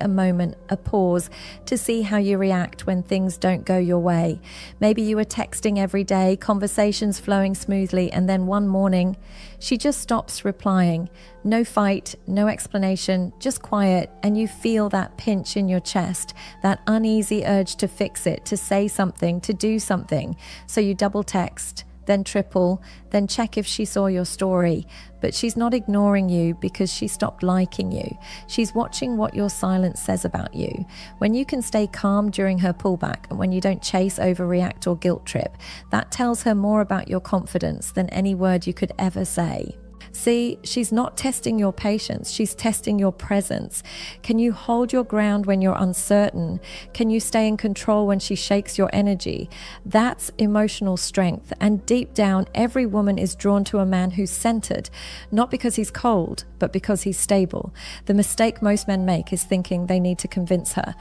a moment, a pause to see how you react when things don't go your way. Maybe you were texting every day, conversations flowing smoothly, and then one morning she just stops replying. No fight, no explanation, just quiet, and you feel that pinch in your chest, that uneasy urge to fix it, to say something, to do something. So you double text, then triple, then check if she saw your story. But she's not ignoring you because she stopped liking you. She's watching what your silence says about you. When you can stay calm during her pullback and when you don't chase, overreact, or guilt trip, that tells her more about your confidence than any word you could ever say. See, she's not testing your patience, she's testing your presence. Can you hold your ground when you're uncertain? Can you stay in control when she shakes your energy? That's emotional strength. And deep down, every woman is drawn to a man who's centered, not because he's cold, but because he's stable. The mistake most men make is thinking they need to convince her.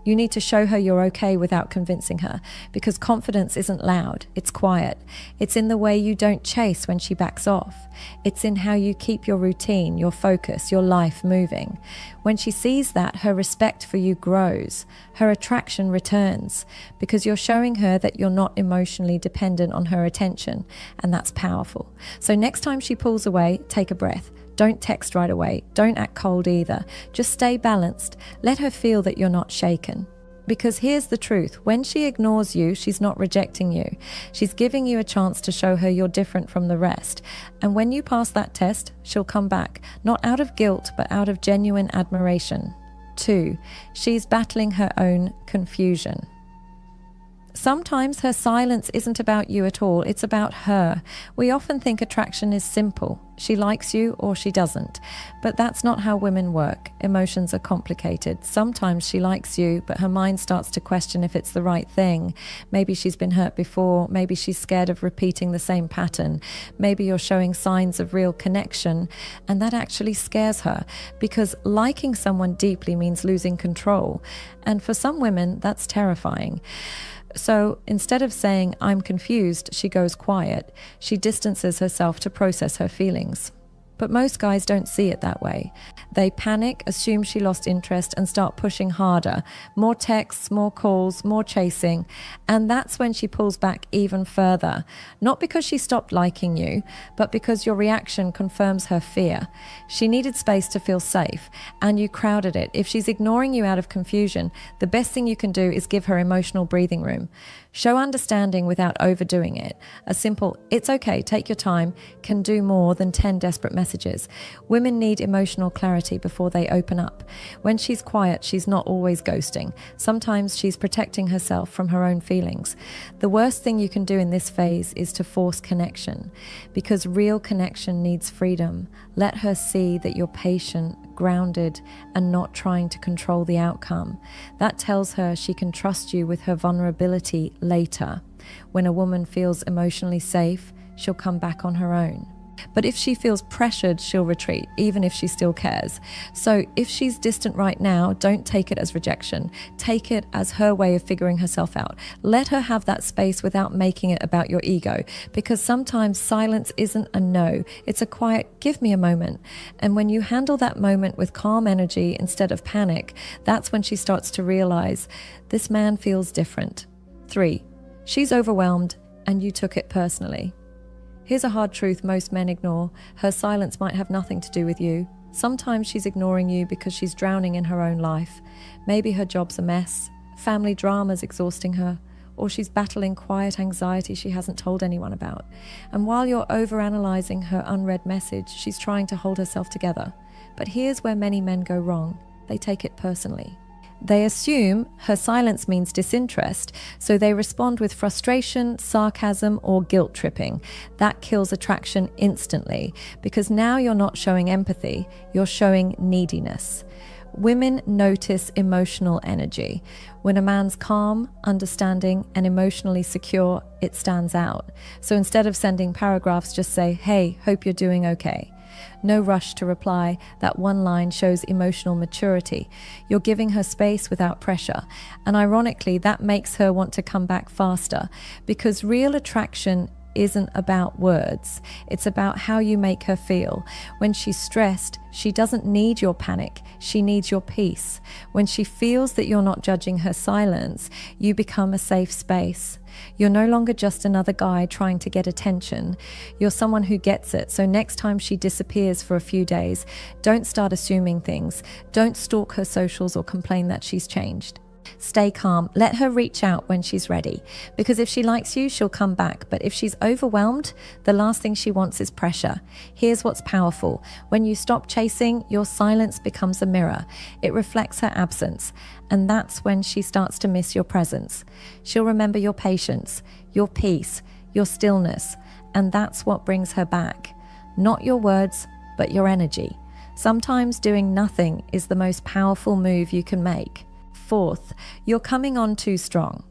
You need to show her you're okay without convincing her, because confidence isn't loud, it's quiet. It's in the way you don't chase when she backs off. It's in how you keep your routine, your focus, your life moving. When she sees that, her respect for you grows, her attraction returns, because you're showing her that you're not emotionally dependent on her attention, and that's powerful. So next time she pulls away, take a breath. Don't text right away. Don't act cold either. Just stay balanced. Let her feel that you're not shaken. Because here's the truth. When she ignores you, she's not rejecting you. She's giving you a chance to show her you're different from the rest. And when you pass that test, she'll come back. Not out of guilt, but out of genuine admiration. 2, she's battling her own confusion. Sometimes her silence isn't about you at all, it's about her. We often think attraction is simple. She likes you or she doesn't. But that's not how women work. Emotions are complicated. Sometimes she likes you, but her mind starts to question if it's the right thing. Maybe she's been hurt before. Maybe she's scared of repeating the same pattern. Maybe you're showing signs of real connection, and that actually scares her, because liking someone deeply means losing control. And for some women, that's terrifying. So instead of saying, "I'm confused," she goes quiet. She distances herself to process her feelings. But most guys don't see it that way. They panic, assume she lost interest, and start pushing harder. More texts, more calls, more chasing. And that's when she pulls back even further. Not because she stopped liking you, but because your reaction confirms her fear. She needed space to feel safe, and you crowded it. If she's ignoring you out of confusion, the best thing you can do is give her emotional breathing room. Show understanding without overdoing it. A simple, "It's okay, take your time," can do more than 10 desperate messages. Women need emotional clarity before they open up. When she's quiet, she's not always ghosting. Sometimes she's protecting herself from her own feelings. The worst thing you can do in this phase is to force connection, because real connection needs freedom. Let her see that you're patient, grounded, and not trying to control the outcome. That tells her she can trust you with her vulnerability later. When a woman feels emotionally safe, she'll come back on her own. But if she feels pressured, she'll retreat, even if she still cares. So if she's distant right now, don't take it as rejection. Take it as her way of figuring herself out. Let her have that space without making it about your ego, because sometimes silence isn't a no. It's a quiet, "Give me a moment." And when you handle that moment with calm energy instead of panic, that's when she starts to realize, this man feels different. 3, she's overwhelmed and you took it personally. Here's a hard truth most men ignore. Her silence might have nothing to do with you. Sometimes she's ignoring you because she's drowning in her own life. Maybe her job's a mess, family drama's exhausting her, or she's battling quiet anxiety she hasn't told anyone about. And while you're overanalyzing her unread message, she's trying to hold herself together. But here's where many men go wrong. They take it personally. They assume her silence means disinterest, so they respond with frustration, sarcasm, or guilt tripping. That kills attraction instantly, because now you're not showing empathy, you're showing neediness. Women notice emotional energy. When a man's calm, understanding, and emotionally secure, it stands out. So instead of sending paragraphs, just say, "Hey, hope you're doing okay." No rush to reply. That one line shows emotional maturity. You're giving her space without pressure. And ironically, that makes her want to come back faster, because real attraction isn't about words. It's about how you make her feel. When she's stressed, she doesn't need your panic. She needs your peace. When she feels that you're not judging her silence, you become a safe space. You're no longer just another guy trying to get attention. You're someone who gets it. So next time she disappears for a few days, don't start assuming things. Don't stalk her socials or complain that she's changed. Stay calm. Let her reach out when she's ready. Because if she likes you, she'll come back. But if she's overwhelmed, the last thing she wants is pressure. Here's what's powerful. When you stop chasing, your silence becomes a mirror. It reflects her absence. And that's when she starts to miss your presence. She'll remember your patience, your peace, your stillness. And that's what brings her back. Not your words, but your energy. Sometimes doing nothing is the most powerful move you can make. Fourth, you're coming on too strong.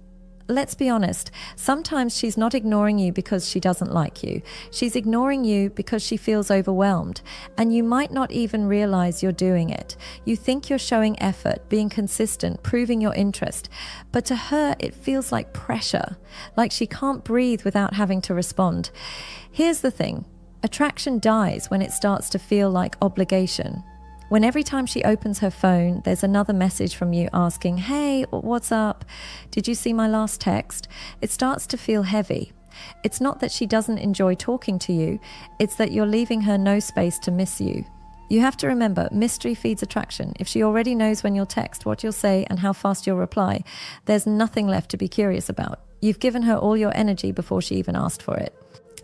Let's be honest, sometimes she's not ignoring you because she doesn't like you. She's ignoring you because she feels overwhelmed, and you might not even realize you're doing it. You think you're showing effort, being consistent, proving your interest, but to her it feels like pressure, like she can't breathe without having to respond. Here's the thing, attraction dies when it starts to feel like obligation. When every time she opens her phone, there's another message from you asking, "Hey, what's up? Did you see my last text?" It starts to feel heavy. It's not that she doesn't enjoy talking to you, it's that you're leaving her no space to miss you. You have to remember, mystery feeds attraction. If she already knows when you'll text, what you'll say, and how fast you'll reply, there's nothing left to be curious about. You've given her all your energy before she even asked for it.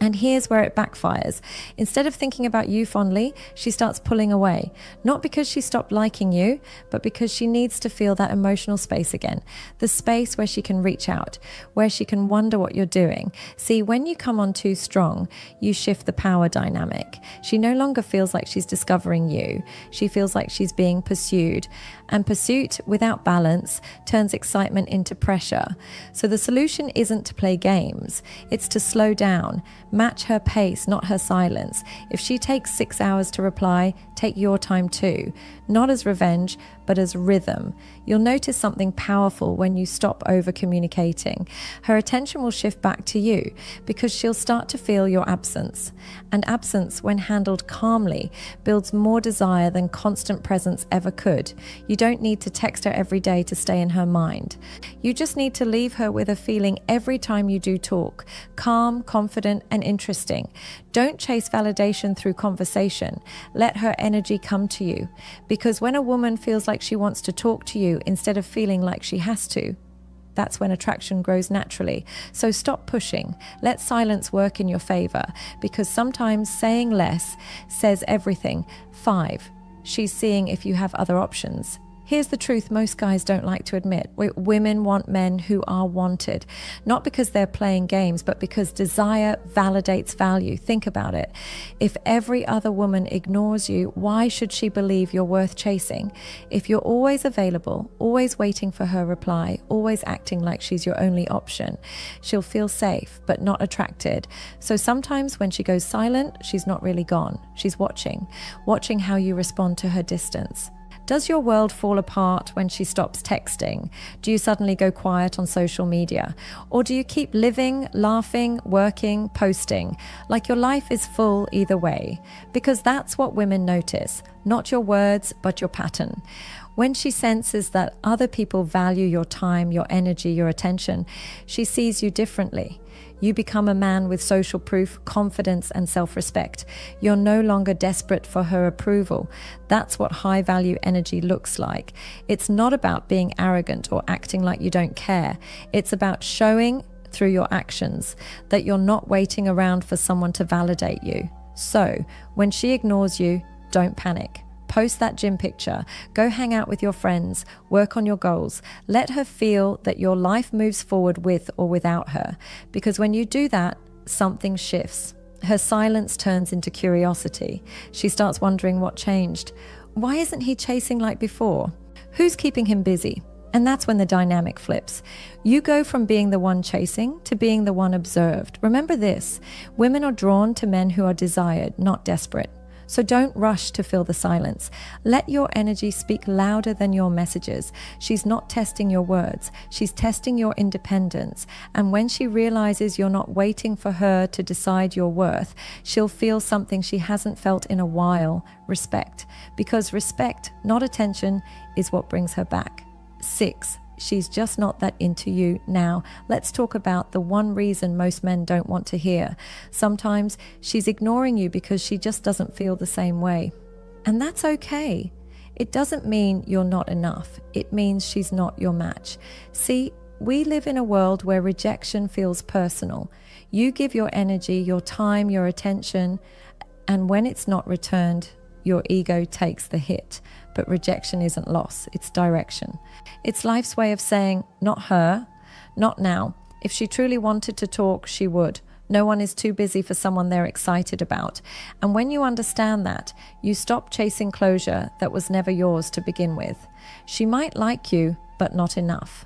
And here's where it backfires. Instead of thinking about you fondly, she starts pulling away. Not because she stopped liking you, but because she needs to feel that emotional space again. The space where she can reach out, where she can wonder what you're doing. See, when you come on too strong, you shift the power dynamic. She no longer feels like she's discovering you. She feels like she's being pursued. And pursuit without balance turns excitement into pressure. So the solution isn't to play games. It's to slow down. Match her pace, not her silence. If she takes 6 hours to reply, take your time too. Not as revenge, but as rhythm. You'll notice something powerful when you stop over communicating. Her attention will shift back to you because she'll start to feel your absence. And absence, when handled calmly, builds more desire than constant presence ever could. You don't need to text her every day to stay in her mind. You just need to leave her with a feeling every time you do talk, calm, confident, and interesting. Don't chase validation through conversation. Let her energy come to you. Because when a woman feels like she wants to talk to you instead of feeling like she has to, that's when attraction grows naturally. So stop pushing. Let silence work in your favor, because sometimes saying less says everything. 5, she's seeing if you have other options. Here's the truth most guys don't like to admit. Women want men who are wanted, not because they're playing games, but because desire validates value. Think about it. If every other woman ignores you, why should she believe you're worth chasing? If you're always available, always waiting for her reply, always acting like she's your only option, she'll feel safe, but not attracted. So sometimes when she goes silent, she's not really gone. She's watching how you respond to her distance. Does your world fall apart when she stops texting? Do you suddenly go quiet on social media? Or do you keep living, laughing, working, posting, like your life is full either way? Because that's what women notice, not your words, but your pattern. When she senses that other people value your time, your energy, your attention, she sees you differently. You become a man with social proof, confidence, and self-respect. You're no longer desperate for her approval. That's what high-value energy looks like. It's not about being arrogant or acting like you don't care. It's about showing through your actions that you're not waiting around for someone to validate you. So, when she ignores you, don't panic. Post that gym picture, go hang out with your friends, work on your goals. Let her feel that your life moves forward with or without her. Because when you do that, something shifts. Her silence turns into curiosity. She starts wondering what changed. Why isn't he chasing like before? Who's keeping him busy? And that's when the dynamic flips. You go from being the one chasing to being the one observed. Remember this, women are drawn to men who are desired, not desperate. So don't rush to fill the silence. Let your energy speak louder than your messages. She's not testing your words. She's testing your independence. And when she realizes you're not waiting for her to decide your worth, she'll feel something she hasn't felt in a while: respect. Because respect, not attention, is what brings her back. 6. She's just not that into you. Now, let's talk about the one reason most men don't want to hear. Sometimes she's ignoring you because she just doesn't feel the same way. And that's okay. It doesn't mean you're not enough. It means she's not your match. See, we live in a world where rejection feels personal. You give your energy, your time, your attention, and when it's not returned, your ego takes the hit. But rejection isn't loss, it's direction. It's life's way of saying, not her, not now. If she truly wanted to talk, she would. No one is too busy for someone they're excited about. And when you understand that, you stop chasing closure that was never yours to begin with. She might like you, but not enough.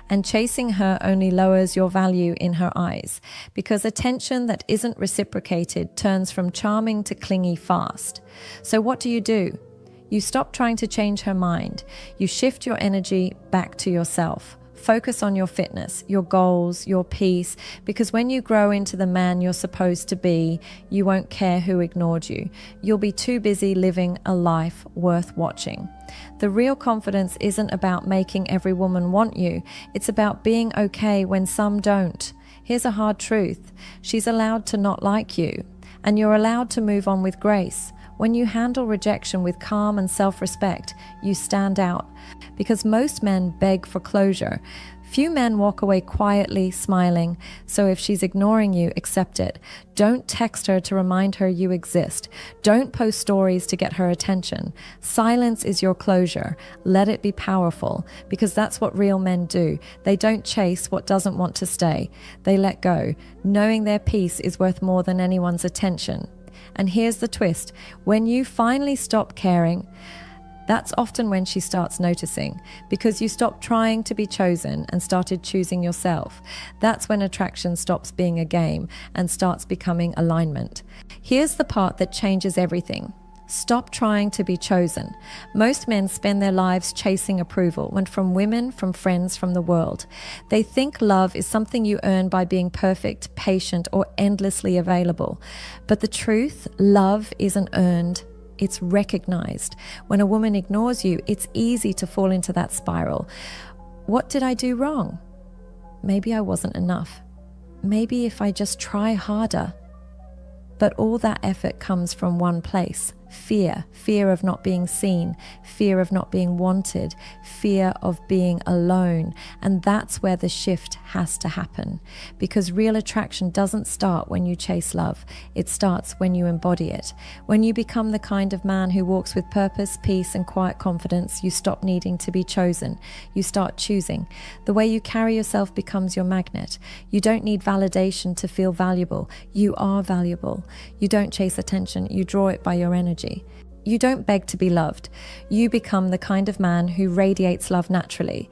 And chasing her only lowers your value in her eyes, because attention that isn't reciprocated turns from charming to clingy fast. So what do? You stop trying to change her mind. You shift your energy back to yourself. Focus on your fitness, your goals, your peace, because when you grow into the man you're supposed to be, you won't care who ignored you. You'll be too busy living a life worth watching. The real confidence isn't about making every woman want you. It's about being okay when some don't. Here's a hard truth. She's allowed to not like you, and you're allowed to move on with grace. When you handle rejection with calm and self-respect, you stand out. Because most men beg for closure. Few men walk away quietly, smiling. So if she's ignoring you, accept it. Don't text her to remind her you exist. Don't post stories to get her attention. Silence is your closure. Let it be powerful, because that's what real men do. They don't chase what doesn't want to stay. They let go, knowing their peace is worth more than anyone's attention. And here's the twist. When you finally stop caring, that's often when she starts noticing, because you stopped trying to be chosen and started choosing yourself. That's when attraction stops being a game and starts becoming alignment. Here's the part that changes everything. Stop trying to be chosen. Most men spend their lives chasing approval, when from women, from friends, from the world. They think love is something you earn by being perfect, patient, or endlessly available. But the truth, love isn't earned. It's recognized. When a woman ignores you, it's easy to fall into that spiral. What did I do wrong? Maybe I wasn't enough. Maybe if I just try harder. But all that effort comes from one place: fear. Fear of not being seen, fear of not being wanted, fear of being alone. And that's where the shift has to happen. Because real attraction doesn't start when you chase love. It starts when you embody it. When you become the kind of man who walks with purpose, peace, and quiet confidence, you stop needing to be chosen. You start choosing. The way you carry yourself becomes your magnet. You don't need validation to feel valuable. You are valuable. You don't chase attention. You draw it by your energy. You don't beg to be loved. You become the kind of man who radiates love naturally.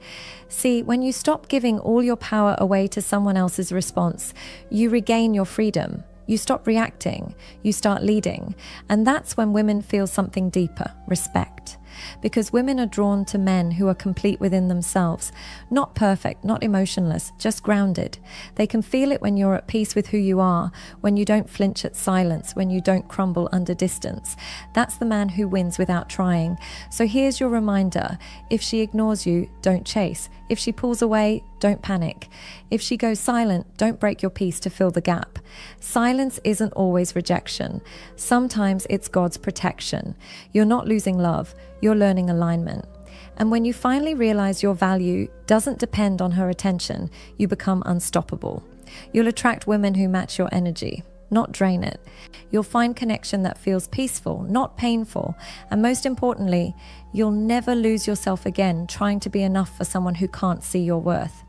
See, when you stop giving all your power away to someone else's response, you regain your freedom. You stop reacting. You start leading. And that's when women feel something deeper: respect. Because women are drawn to men who are complete within themselves. Not perfect, not emotionless, just grounded. They can feel it when you're at peace with who you are, when you don't flinch at silence, when you don't crumble under distance. That's the man who wins without trying. So here's your reminder. If she ignores you, don't chase. If she pulls away, don't panic. If she goes silent, don't break your peace to fill the gap. Silence isn't always rejection. Sometimes it's God's protection. You're not losing love. You're learning alignment. And when you finally realize your value doesn't depend on her attention, you become unstoppable. You'll attract women who match your energy, not drain it. You'll find connection that feels peaceful, not painful. And most importantly, you'll never lose yourself again trying to be enough for someone who can't see your worth.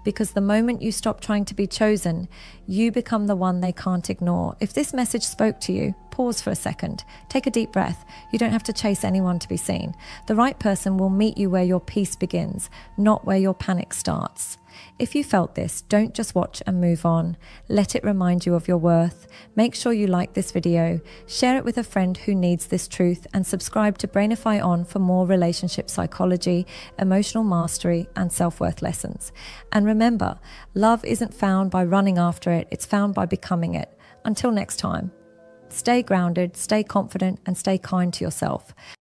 Because the moment you stop trying to be chosen, you become the one they can't ignore. If this message spoke to you, Pause for a second. Take a deep breath. You don't have to chase anyone to be seen. The right person will meet you where your peace begins, not where your panic starts. If you felt this, don't just watch and move on. Let it remind you of your worth. Make sure you like this video, share it with a friend who needs this truth, and subscribe to Brainify On for more relationship psychology, emotional mastery, and self-worth lessons. And remember, love isn't found by running after it, it's found by becoming it. Until next time, stay grounded, stay confident, and stay kind to yourself.